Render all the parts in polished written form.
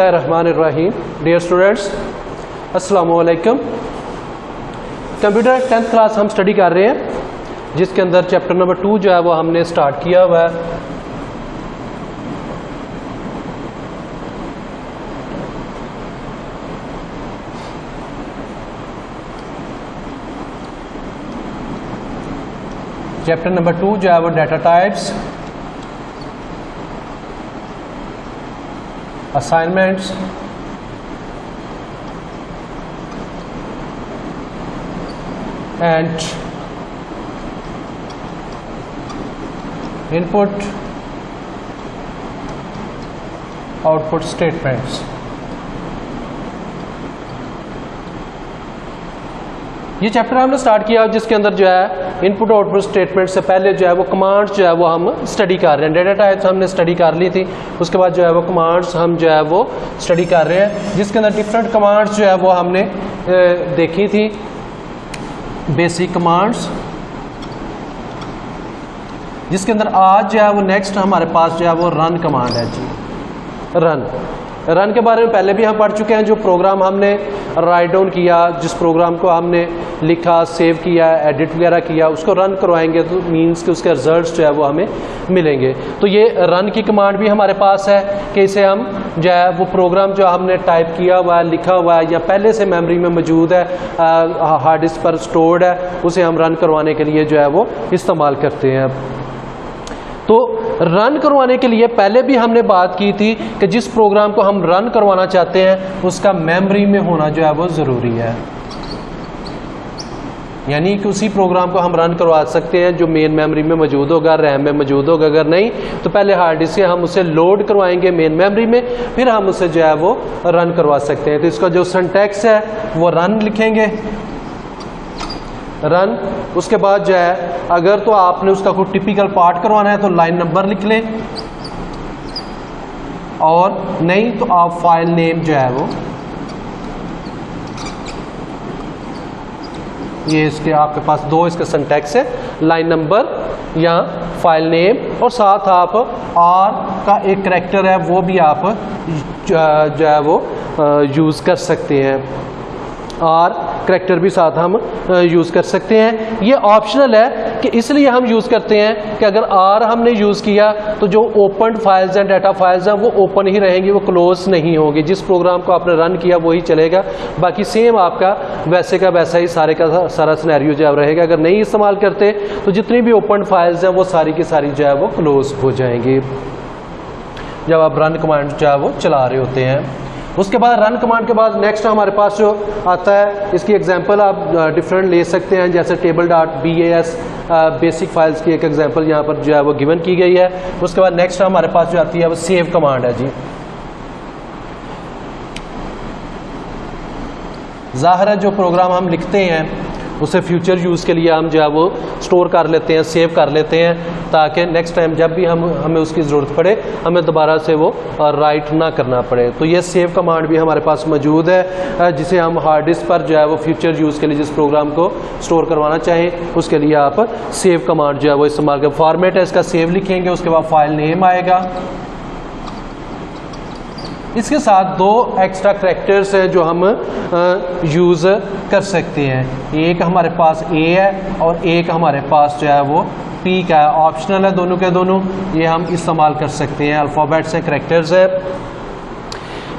रहमानिर्रहीम। Dear students, अस्सलामु अलैकुम। Computer 10th class हम स्टडी कर रहे हैं, जिसके अंदर चैप्टर नंबर 2 जो है वो हमने स्टार्ट किया हुआ है। चैप्टर नंबर 2 जो है वो data types, assignments, and input output statements. ये चैप्टर हमने स्टार्ट किया जिसके अंदर जो है इनपुट आउटपुट स्टेटमेंट से पहले जो है वो कमांड्स जो है वो हम स्टडी कर रहे हैं। डेटा टाइप्स हमने स्टडी कर ली थी, उसके बाद जो है वो कमांड्स हम जो है वो स्टडी कर रहे हैं, जिसके अंदर डिफरेंट कमांड्स जो है वो हमने देखी थी। बेसिक कमांड्स, जिसके अंदर आज जो है वो नेक्स्ट हमारे पास जो है वो रन कमांड है जी। रन के बारे में पहले भी हम पढ़ चुके हैं। जो प्रोग्राम हमने राइट डाउन किया, जिस प्रोग्राम को हमने लिखा, सेव किया, एडिट वगैरह किया, उसको रन करवाएंगे तो मीन्स कि उसके रिजल्ट्स जो है वो हमें मिलेंगे। तो ये रन की कमांड भी हमारे पास है कि इसे हम जो है वो प्रोग्राम जो हमने टाइप किया हुआ है, लिखा हुआ है या पहले से मेमोरी में मौजूद है, हार्ड डिस्क पर स्टोर्ड है, उसे हम रन करवाने के लिए जो है वो इस्तेमाल करते हैं। तो रन करवाने के लिए पहले भी हमने बात की थी कि जिस प्रोग्राम को हम रन करवाना चाहते हैं उसका मेमोरी में होना जो है वो ज़रूरी है। यानी कि उसी प्रोग्राम को हम रन करवा सकते हैं जो मेन मेमोरी में मौजूद होगा, रैम में मौजूद होगा। अगर नहीं तो पहले हार्ड डिस्क से हम उसे लोड करवाएंगे मेन मेमोरी में, फिर हम उसे जो है वो रन करवा सकते हैं। तो इसका जो सिंटैक्स है वो रन लिखेंगे, रन। उसके बाद जो है अगर तो आपने उसका कोई टिपिकल पार्ट करवाना है तो लाइन नंबर लिख लें, और नहीं तो आप फाइल नेम जो है वो ये इसके आपके पास दो इसके सिंटैक्स है, लाइन नंबर या फाइल नेम, और साथ आप आर का एक करैक्टर है वो भी आप जो है वो यूज़ कर सकते हैं। आर करैक्टर भी साथ हम यूज़ कर सकते हैं। ये ऑप्शनल है कि इसलिए हम यूज़ करते हैं कि अगर आर हमने यूज़ किया तो जो ओपन फाइल्स हैं, डाटा फाइल्स हैं, वो ओपन ही रहेंगी, वो क्लोज नहीं होगी। जिस प्रोग्राम को आपने रन किया वही चलेगा, बाकी सेम आपका वैसे का वैसा ही सारे का सारा सिनेरियो जो है रहेगा। अगर नहीं इस्तेमाल करते तो जितनी भी ओपन फाइल्स हैं वो सारी की सारी जो है वो क्लोज हो जाएंगी जब आप रन कमांड जो है वो चला रहे होते हैं। उसके बाद रन कमांड के बाद नेक्स्ट हमारे पास जो आता है, इसकी एग्जांपल आप डिफरेंट ले सकते हैं, जैसे table.bas बेसिक फाइल्स की एक एग्जांपल यहाँ पर जो है वो गिवन की गई है। उसके बाद नेक्स्ट हमारे पास जो आती है वो सेव कमांड है जी। ज़ाहिर है जो प्रोग्राम हम लिखते हैं उसे फ्यूचर यूज़ के लिए हम जो है वो स्टोर कर लेते हैं, सेव कर लेते हैं, ताकि नेक्स्ट टाइम जब भी हमें उसकी ज़रूरत पड़े हमें दोबारा से वो राइट ना करना पड़े। तो ये सेव कमांड भी हमारे पास मौजूद है, जिसे हम हार्ड डिस्क पर जो है वो फ्यूचर यूज़ के लिए जिस प्रोग्राम को स्टोर करवाना चाहें उसके लिए आप सेव कमांड जो है वो इस्तेमाल कर। फॉर्मेट है इसका सेव लिखेंगे, उसके बाद फाइल नेम आएगा। इसके साथ दो एक्स्ट्रा करैक्टर्स हैं जो हम यूज़ कर सकते हैं। एक हमारे पास ए है और एक हमारे पास जो है वो पी का है। ऑप्शनल है दोनों के दोनों, ये हम इस्तेमाल कर सकते हैं। अल्फ़ाबेट्स हैं, करैक्टर्स है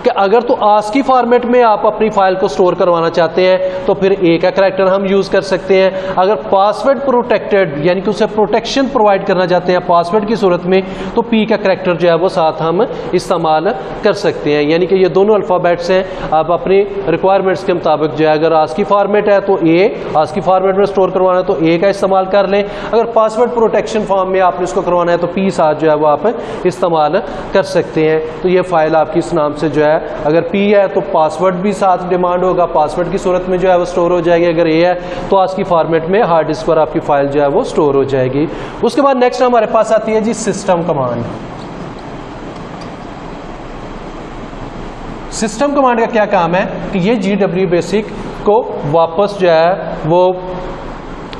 कि अगर तो आस्की फॉर्मेट में आप अपनी फाइल को स्टोर करवाना चाहते हैं तो फिर ए का करैक्टर हम यूज़ कर सकते हैं। अगर पासवर्ड प्रोटेक्टेड यानी कि उसे प्रोटेक्शन प्रोवाइड करना चाहते हैं पासवर्ड की सूरत में तो पी का करैक्टर जो है वो साथ हम इस्तेमाल कर सकते हैं। यानी कि ये दोनों अल्फ़ाबेट्स हैं, आप अपनी रिक्वायरमेंट्स के मुताबिक जो है अगर आस्की फॉर्मेट है तो ए, आस्की फॉर्मेट में स्टोर करवाना है तो ए का इस्तेमाल कर लें। अगर पासवर्ड प्रोटेक्शन फॉर्म में आपने इसको करवाना है तो पी साथ जो है वो आप इस्तेमाल कर सकते हैं। तो ये फाइल आपकी इस नाम से जो है, अगर P है तो पासवर्ड भी साथ डिमांड होगा, पासवर्ड की सूरत में जो है वो स्टोर हो जाएगी। अगर A है तो आस्की फॉर्मेट में हार्ड डिस्क पर आपकी फाइल जो है वो स्टोर हो जाएगी। उसके बाद नेक्स्ट हमारे पास आती है जी सिस्टम कमांड। सिस्टम कमांड का क्या काम है कि ये GW बेसिक को वापस जो है वो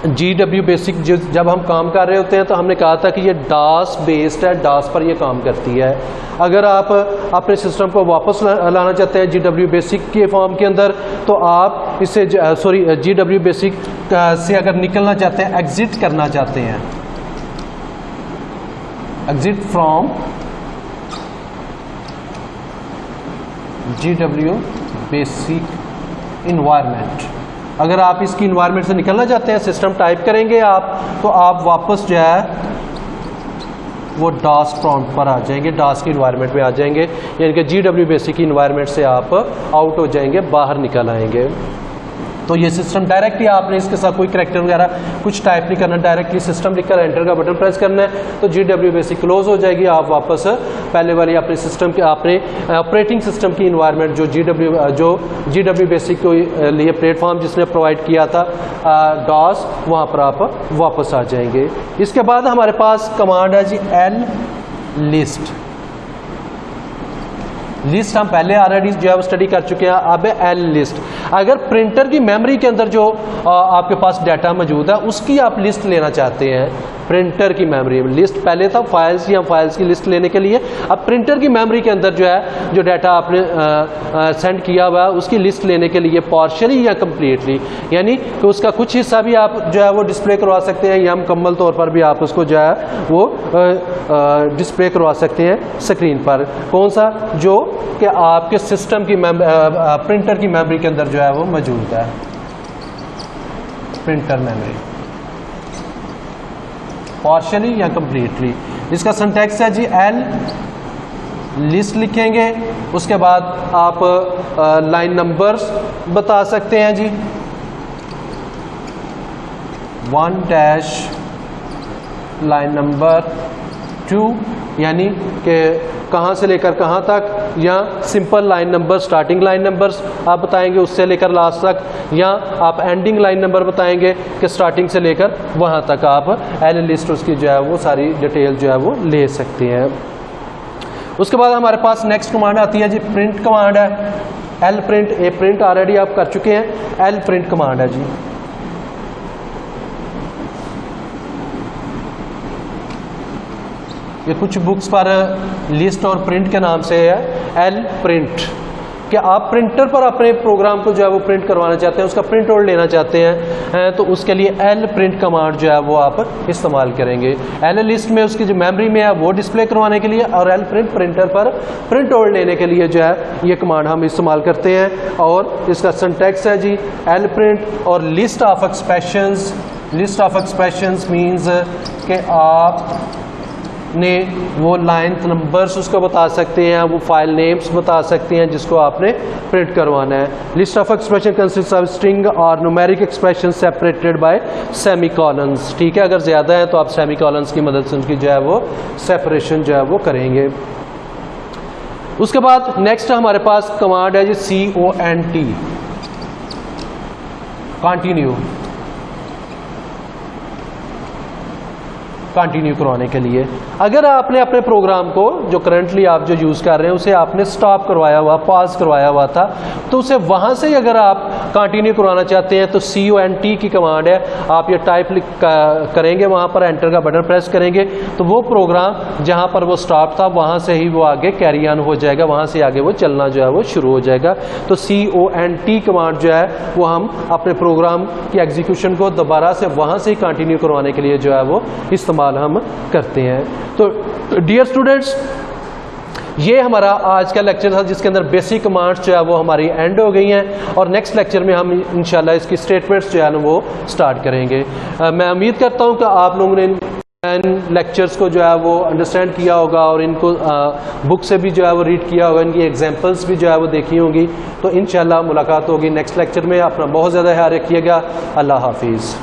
GW बेसिक जब हम काम कर रहे होते हैं तो हमने कहा था कि ये डास बेस्ड है, डास पर ये काम करती है। अगर आप अपने सिस्टम को वापस लाना चाहते हैं GW बेसिक के फॉर्म के अंदर, तो आप इससे GW बेसिक से अगर निकलना चाहते हैं, एग्जिट करना चाहते हैं, exit from GW basic environment, अगर आप इसकी इन्वायरमेंट से निकलना चाहते हैं, सिस्टम टाइप करेंगे आप, तो आप वापस जो है वो डास प्रॉम्प्ट पर आ जाएंगे, डास की इन्वायरमेंट में आ जाएंगे, यानी कि GW बेसिक की इन्वायरमेंट से आप आउट हो जाएंगे, बाहर निकल आएंगे। तो ये सिस्टम डायरेक्टली आपने इसके साथ कोई करैक्टर वगैरह कुछ टाइप नहीं करना, डायरेक्टली सिस्टम लिखकर एंटर का बटन प्रेस करना है, तो GW बेसिक क्लोज हो जाएगी। आप वापस पहले वाली अपने सिस्टम के अपने ऑपरेटिंग सिस्टम की इन्वायरमेंट जो GW बेसिक के लिए प्लेटफॉर्म जिसने प्रोवाइड किया था डॉस, वहाँ पर आप वापस आ जाएंगे। इसके बाद हमारे पास कमांड है जी L लिस्ट। लिस्ट हम पहले ऑलरेडी जो है वो स्टडी कर चुके हैं। अब है L लिस्ट। अगर प्रिंटर की मेमोरी के अंदर जो आपके पास डाटा मौजूद है उसकी आप लिस्ट लेना चाहते हैं, प्रिंटर की मेमोरी में लिस्ट पहले था फाइल्स या फाइल्स की लिस्ट लेने के लिए, अब प्रिंटर की मेमोरी के अंदर जो है जो डाटा आपने सेंड किया हुआ है उसकी लिस्ट लेने के लिए पार्शियली या कंप्लीटली, यानी कि उसका कुछ हिस्सा भी आप जो है वो डिस्प्ले करवा सकते हैं या मुकम्मल तौर पर भी आप उसको जो है वो डिस्प्ले करवा सकते हैं स्क्रीन पर। कौन सा? जो कि आपके सिस्टम की प्रिंटर की मेमोरी के अंदर जो है वो मौजूद है, प्रिंटर मेमोरी पार्शियली या कंप्लीटली। इसका सिंटैक्स है जी L लिस्ट लिखेंगे, उसके बाद आप लाइन नंबर्स बता सकते हैं जी 1 लाइन नंबर 2, यानी कि कहाँ से लेकर कहाँ तक, या simple line number starting line numbers आप बताएंगे उससे लेकर लास्ट तक, या आप एंडिंग लाइन नंबर बताएंगे कि स्टार्टिंग से लेकर वहाँ तक आप L लिस्ट उसकी जो है वो सारी डिटेल जो है वो ले सकते हैं। उसके बाद हमारे पास नेक्स्ट कमांड आती है जी प्रिंट कमांड है। L प्रिंट, ए प्रिंट ऑलरेडी आप कर चुके हैं, L प्रिंट कमांड है जी। ये कुछ बुक्स पर लिस्ट और प्रिंट के नाम से है L प्रिंट, कि आप प्रिंटर पर अपने प्रोग्राम को जो है वो प्रिंट करवाना चाहते हैं, उसका प्रिंट आउट लेना चाहते हैं, तो उसके लिए L प्रिंट कमांड जो है वो आप इस्तेमाल करेंगे। L लिस्ट में उसकी जो मेमोरी में है वो डिस्प्ले करवाने के लिए, और L प्रिंट प्रिंटर पर प्रिंट आउट लेने के लिए जो है ये कमांड हम इस्तेमाल करते हैं। और इसका सिंटैक्स है जी L प्रिंट और list of expressions. List of expressions means कि आप ने वो लाइन नंबर्स उसको बता सकते हैं, वो फाइल नेम्स बता सकते हैं जिसको आपने प्रिंट करवाना है। List of expression consist of string और न्यूमेरिक एक्सप्रेशन सेपरेटेड बाय सेमीकोलंस। ठीक है, अगर ज़्यादा है तो आप सेमीकोलंस की मदद से उनकी जो है वो सेपरेशन जो है वो करेंगे। उसके बाद नेक्स्ट हमारे पास कमांड है जी CONT, कंटिन्यू, कंटिन्यू करवाने के लिए। अगर आपने अपने प्रोग्राम को जो करंटली आप जो यूज़ कर रहे हैं उसे आपने स्टॉप करवाया हुआ, पॉज करवाया हुआ था, तो उसे वहाँ से अगर आप कंटिन्यू करवाना चाहते हैं तो CONT की कमांड है, आप ये टाइप करेंगे, वहाँ पर एंटर का बटन प्रेस करेंगे तो वो प्रोग्राम जहाँ पर वो स्टॉप था वहाँ से ही वो आगे कैरी ऑन हो जाएगा, वहाँ से आगे वो चलना जो है वो शुरू हो जाएगा। तो CONT कमांड जो है वो हम अपने प्रोग्राम की एग्जीक्यूशन को दोबारा से वहाँ से ही कंटिन्यू करवाने के लिए जो है वो इस्तेमाल हम करते हैं। तो डियर स्टूडेंट्स, ये हमारा आज का लेक्चर था जिसके अंदर बेसिक कमांड्स जो है वो हमारी एंड हो गई हैं, और नेक्स्ट लेक्चर में हम इंशाल्लाह इसकी स्टेटमेंट्स जो है ना वो स्टार्ट करेंगे। मैं उम्मीद करता हूँ कि आप लोगों ने इन लेक्चर्स को जो है वो अंडरस्टैंड किया होगा और इनको बुक से भी जो है वो रीड किया होगा, इनकी एग्जांपल्स भी जो है वो देखी होंगी। तो इंशाल्लाह मुलाकात होगी नेक्स्ट लेक्चर में। अपना बहुत ज़्यादा ख्याल रखिएगा। अल्लाह हाफिज़।